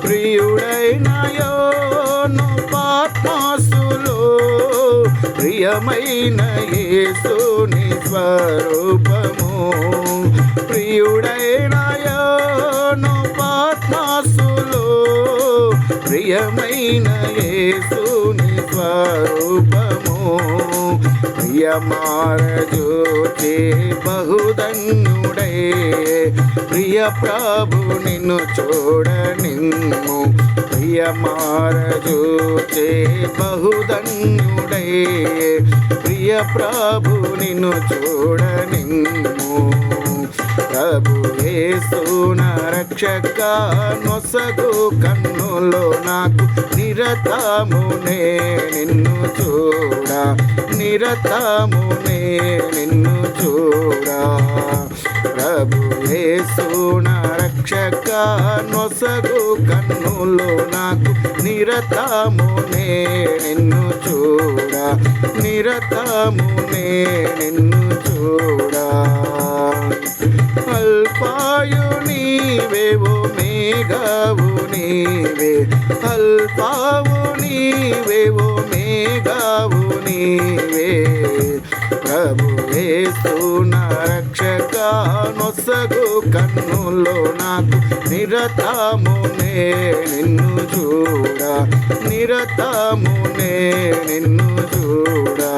ప్రియుడైన యోను పాత్మాసులో ప్రియమైన యేసుని స్వరూపము. ప్రియుడైన యోను పాత్మాసులో ప్రియమైన యేసుని స్వరూపము. ప్రియమారజోచే బహుధన్యుడై ప్రియ ప్రభు నిన్ను చూడనిమ్ము. ప్రియమారజోచే బహుధన్యుడై ప్రియ ప్రభు నిన్ను చూడనిమ్ము. ప్రభు యేసు నా రక్షక నొసగు కన్నులో నాకు నిరతమునే నిన్ను చూడా, నిరతమునే నిన్ను చూడా. ప్రభు యేసు నా రక్షక నొసగు కన్నులో నాకు నిరతమునే నిన్ను చూడా, నిరతమునే నిన్ను చూడా. అల్పాయు నీవే ఓమేగావు నీవే, అల్పావు నీవే ఓమేగావు నీవే. ప్రభు యేసు నా రక్షక నొసగు కన్నులో నాకు నిరతమునే నిన్ను చూడా, నిరతమునే నిన్ను చూడా.